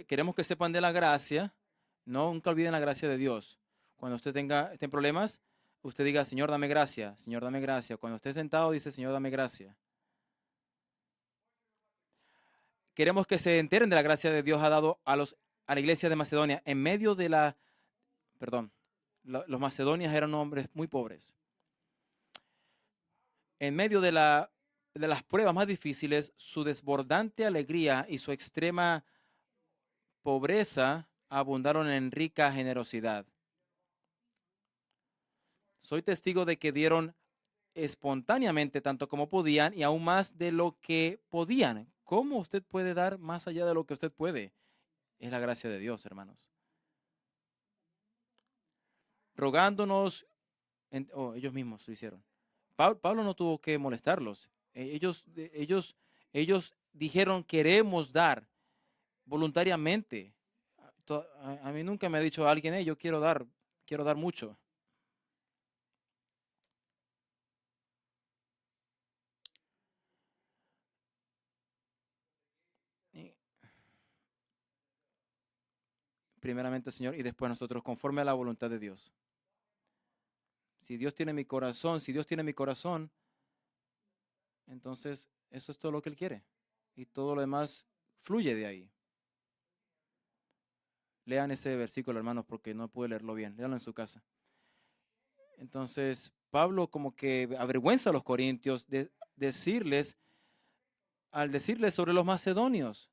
Queremos que sepan de la gracia. No, nunca olviden la gracia de Dios. Cuando usted esté en problemas, usted diga, Señor, dame gracia. Señor, dame gracia. Cuando esté sentado, dice, Señor, dame gracia. Queremos que se enteren de la gracia de Dios ha dado a la iglesia de Macedonia en medio de perdón, los macedonios eran hombres muy pobres. En medio de las pruebas más difíciles, su desbordante alegría y su extrema pobreza abundaron en rica generosidad. Soy testigo de que dieron espontáneamente tanto como podían y aún más de lo que podían. ¿Cómo usted puede dar más allá de lo que usted puede? Es la gracia de Dios, hermanos. Rogándonos, ellos mismos lo hicieron. Pablo no tuvo que molestarlos. Ellos dijeron, queremos dar voluntariamente. A mí nunca me ha dicho alguien, yo quiero dar mucho. Y primeramente, Señor, y después nosotros, conforme a la voluntad de Dios. Si Dios tiene mi corazón, entonces eso es todo lo que Él quiere. Y todo lo demás fluye de ahí. Lean ese versículo, hermanos, porque no pude leerlo bien. Léanlo en su casa. Entonces, Pablo como que avergüenza a los corintios al decirles sobre los macedonios,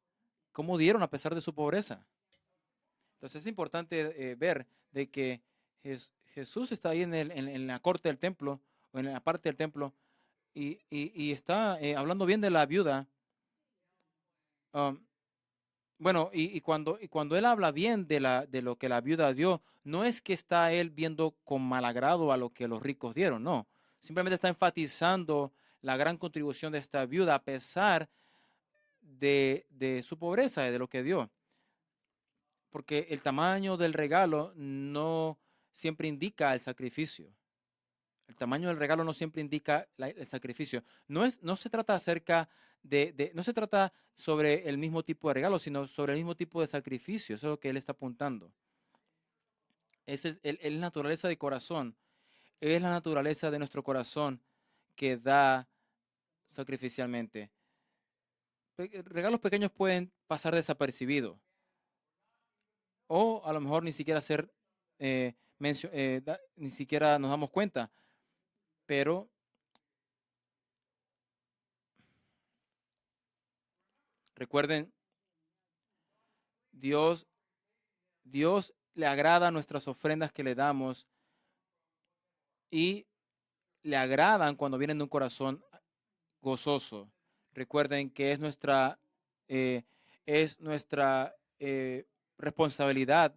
cómo dieron a pesar de su pobreza. Entonces es importante ver de que Jesús está ahí en la corte del templo, o en la parte del templo, y está hablando bien de la viuda. Um, bueno, y cuando él habla bien de lo que la viuda dio, no es que está él viendo con mal agrado a lo que los ricos dieron, no. Simplemente está enfatizando la gran contribución de esta viuda a pesar de su pobreza y de lo que dio. Porque el tamaño del regalo no siempre indica el sacrificio. El tamaño del regalo no siempre indica el sacrificio. No se trata no se trata sobre el mismo tipo de regalo, sino sobre el mismo tipo de sacrificio. Eso es lo que él está apuntando. Es la naturaleza de corazón. Es la naturaleza de nuestro corazón que da sacrificialmente. Regalos pequeños pueden pasar desapercibidos o a lo mejor ni siquiera ni siquiera nos damos cuenta, pero recuerden, Dios, Dios le agrada nuestras ofrendas que le damos y le agradan cuando vienen de un corazón gozoso. Recuerden que eh, es nuestra responsabilidad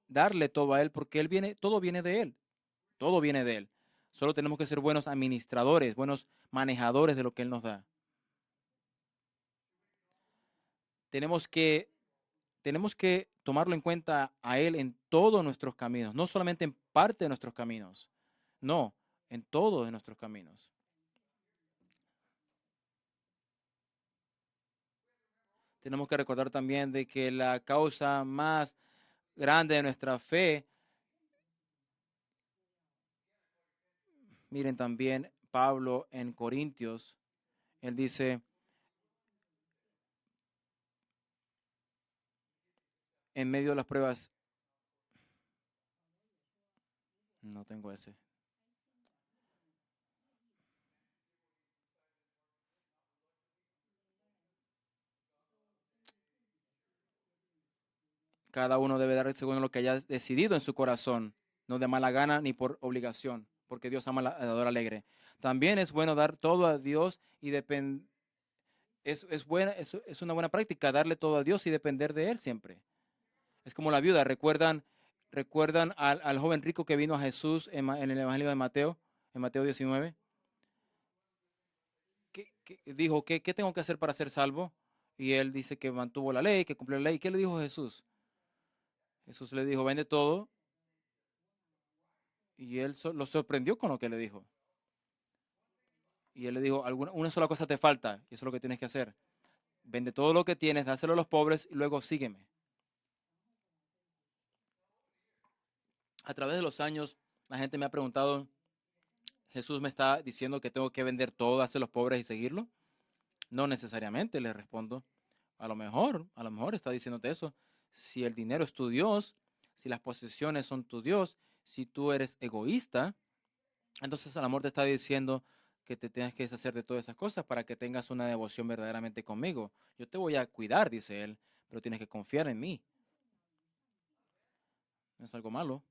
darle todo a Él porque todo viene de Él, todo viene de Él. Solo tenemos que ser buenos administradores, buenos manejadores de lo que Él nos da. Tenemos que, tenemos que tomarlo en cuenta a Él en todos nuestros caminos, no solamente en parte de nuestros caminos, no, en todos nuestros caminos. Tenemos que recordar también de que la causa más grande de nuestra fe, miren también Pablo en Corintios, él dice, en medio de las pruebas, no tengo ese. Cada uno debe dar según lo que haya decidido en su corazón, no de mala gana ni por obligación, porque Dios ama al dador alegre. También es bueno dar todo a Dios y es una buena práctica darle todo a Dios y depender de Él siempre. Es como la viuda. ¿Recuerdan al joven rico que vino a Jesús en el Evangelio de Mateo, en Mateo 19? Dijo, ¿qué tengo que hacer para ser salvo? Y él dice que mantuvo la ley, que cumplió la ley. ¿Qué le dijo Jesús? Jesús le dijo, vende todo. Y él lo sorprendió con lo que le dijo. Y él le dijo, una sola cosa te falta, y eso es lo que tienes que hacer. Vende todo lo que tienes, dáselo a los pobres y luego sígueme. A través de los años, la gente me ha preguntado, ¿Jesús me está diciendo que tengo que vender todo, dárselo a los pobres y seguirlo? No necesariamente, le respondo. A lo mejor está diciéndote eso. Si el dinero es tu Dios, si las posesiones son tu Dios, si tú eres egoísta, entonces el amor te está diciendo que te tienes que deshacer de todas esas cosas para que tengas una devoción verdaderamente conmigo. Yo te voy a cuidar, dice él, pero tienes que confiar en mí. No es algo malo.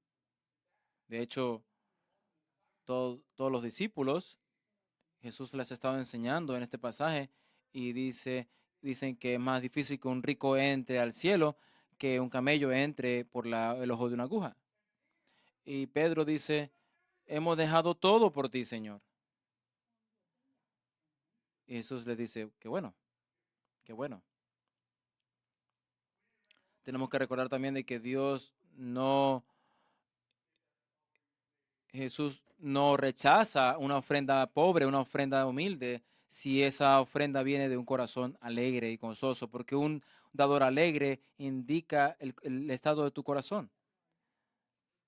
De hecho, todos los discípulos, Jesús les ha estado enseñando en este pasaje y dicen que es más difícil que un rico entre al cielo que un camello entre por el ojo de una aguja. Y Pedro dice, hemos dejado todo por ti, Señor. Y Jesús le dice, qué bueno, qué bueno. Tenemos que recordar también de que Jesús no rechaza una ofrenda pobre, una ofrenda humilde, si esa ofrenda viene de un corazón alegre y gozoso, porque un dador alegre indica el estado de tu corazón.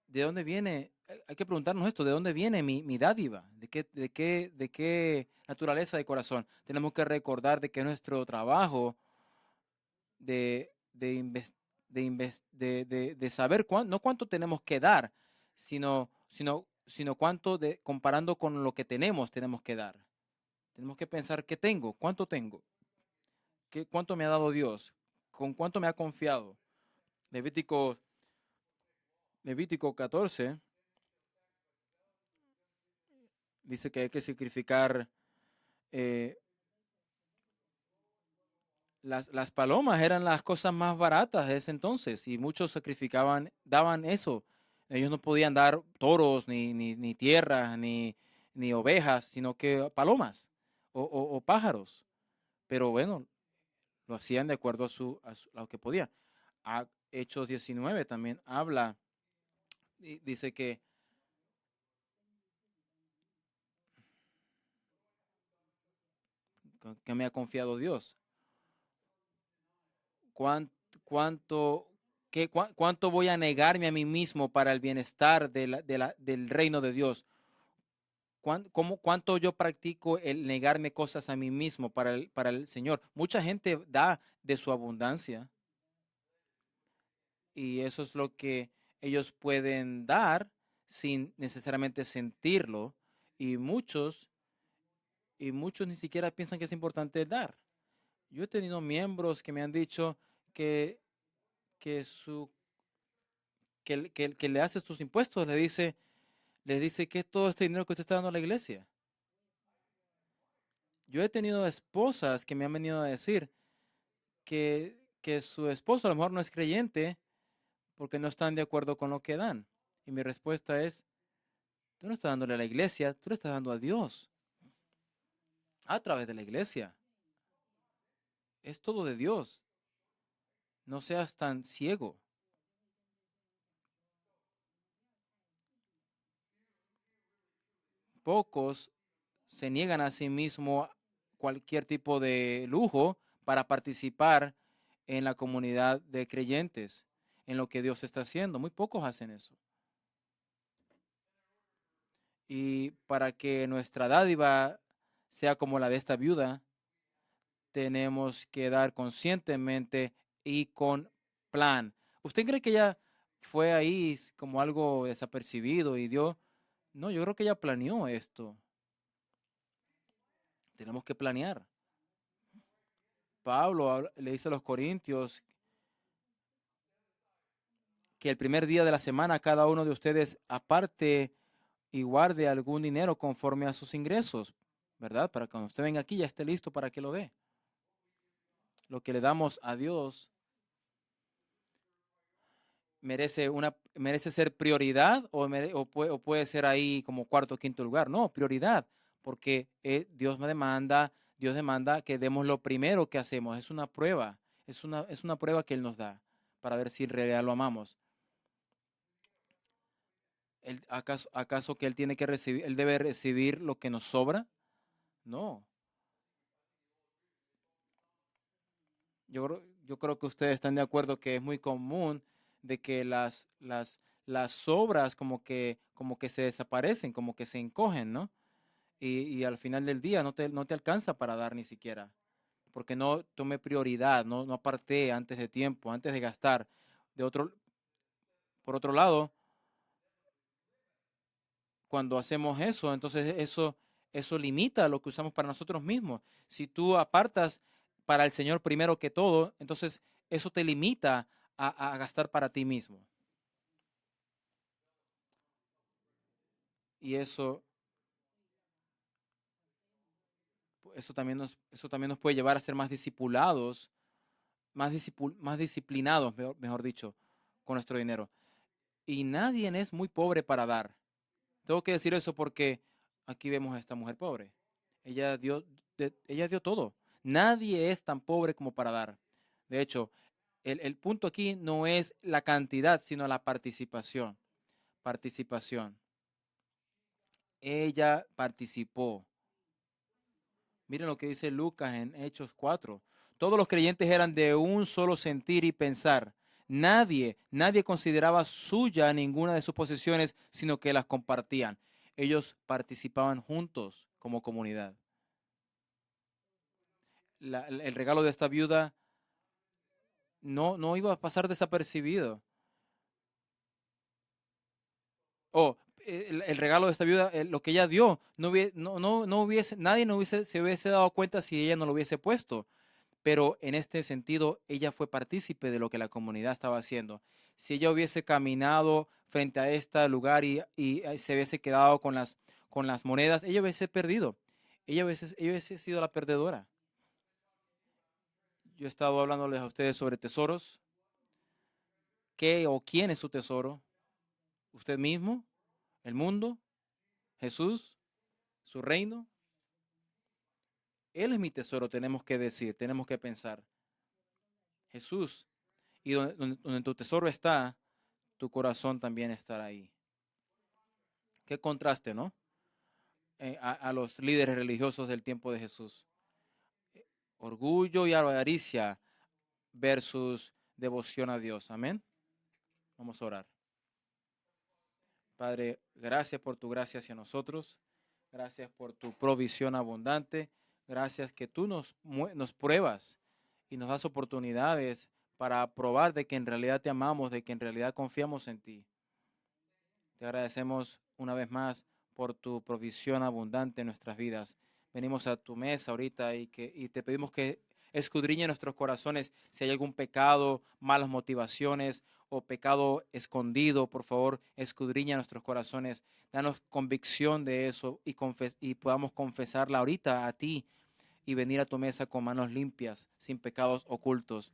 ¿De dónde viene? Hay que preguntarnos esto, ¿de dónde viene mi dádiva? ¿De qué naturaleza de corazón? Tenemos que recordar de que nuestro trabajo de saber no cuánto tenemos que dar, sino cuánto comparando con lo que tenemos que dar. Tenemos que pensar qué tengo, cuánto tengo, cuánto me ha dado Dios, con cuánto me ha confiado. Levítico, Levítico 14 dice que hay que sacrificar. eh, las palomas eran las cosas más baratas de ese entonces y muchos daban eso. Ellos no podían dar toros, ni tierras, ni ovejas, sino que palomas o pájaros. Pero bueno, lo hacían de acuerdo a lo que podían. Hechos 19 también habla, dice que me ha confiado Dios. ¿Cuánto, cuánto voy a negarme a mí mismo para el bienestar del reino de Dios? ¿Cuánto yo practico el negarme cosas a mí mismo para el Señor? Mucha gente da de su abundancia y eso es lo que ellos pueden dar sin necesariamente sentirlo y muchos ni siquiera piensan que es importante dar. Yo he tenido miembros que me han dicho que, que, su, que le haces tus impuestos, le dice que es todo este dinero que usted está dando a la iglesia. Yo he tenido esposas que me han venido a decir que su esposo a lo mejor no es creyente porque no están de acuerdo con lo que dan. Y mi respuesta es, tú no estás dándole a la iglesia, tú le estás dando a Dios a través de la iglesia. Es todo de Dios. No seas tan ciego. Pocos se niegan a sí mismo cualquier tipo de lujo para participar en la comunidad de creyentes, en lo que Dios está haciendo. Muy pocos hacen eso. Y para que nuestra dádiva sea como la de esta viuda, tenemos que dar conscientemente y con plan. ¿Usted cree que ella fue ahí como algo desapercibido y dio? No, yo creo que ella planeó esto. Tenemos que planear. Pablo le dice a los corintios que el primer día de la semana cada uno de ustedes aparte y guarde algún dinero conforme a sus ingresos, ¿verdad? Para que cuando usted venga aquí ya esté listo para que lo dé. Lo que le damos a Dios merece ser prioridad o puede ser ahí como cuarto o quinto lugar. No, prioridad, porque Dios demanda que demos lo primero que hacemos. Es una prueba, es una prueba que Él nos da para ver si en realidad lo amamos. ¿Acaso que Él debe recibir lo que nos sobra? No. Yo creo que ustedes están de acuerdo que es muy común de que las sobras como que se desaparecen, como que se encogen, ¿no? Y al final del día no te alcanza para dar ni siquiera, porque no tomé prioridad, no aparté antes de tiempo, antes de gastar. De otro, por otro lado, cuando hacemos eso, entonces eso limita lo que usamos para nosotros mismos. Si tú apartas para el Señor primero que todo, entonces eso te limita a gastar para ti mismo. Y eso también nos puede llevar a ser más discipulados, más disciplinados, mejor dicho, con nuestro dinero. Y nadie es muy pobre para dar. Tengo que decir eso porque aquí vemos a esta mujer pobre. Ella dio, ella dio todo. Nadie es tan pobre como para dar. De hecho, el punto aquí no es la cantidad, sino la participación. Participación. Ella participó. Miren lo que dice Lucas en Hechos 4. Todos los creyentes eran de un solo sentir y pensar. Nadie consideraba suya ninguna de sus posesiones, sino que las compartían. Ellos participaban juntos como comunidad. El regalo de esta viuda no iba a pasar desapercibido. O el regalo de esta viuda, lo que ella dio, no hubiese, nadie se hubiese dado cuenta si ella no lo hubiese puesto. Pero en este sentido, ella fue partícipe de lo que la comunidad estaba haciendo. Si ella hubiese caminado frente a este lugar y se hubiese quedado con las monedas, ella hubiese perdido. Ella hubiese sido la perdedora. Yo he estado hablándoles a ustedes sobre tesoros. ¿Qué o quién es su tesoro? ¿Usted mismo? ¿El mundo? ¿Jesús? ¿Su reino? Él es mi tesoro, tenemos que decir, tenemos que pensar. Jesús. Y donde tu tesoro está, tu corazón también estará ahí. Qué contraste, ¿no? A los líderes religiosos del tiempo de Jesús. Orgullo y avaricia versus devoción a Dios. Amén. Vamos a orar. Padre, gracias por tu gracia hacia nosotros. Gracias por tu provisión abundante. Gracias que tú nos pruebas y nos das oportunidades para probar de que en realidad te amamos, de que en realidad confiamos en ti. Te agradecemos una vez más por tu provisión abundante en nuestras vidas. Venimos a tu mesa ahorita y te pedimos que escudriñe nuestros corazones si hay algún pecado, malas motivaciones o pecado escondido. Por favor, escudriña nuestros corazones. Danos convicción de eso y podamos confesarla ahorita a ti y venir a tu mesa con manos limpias, sin pecados ocultos.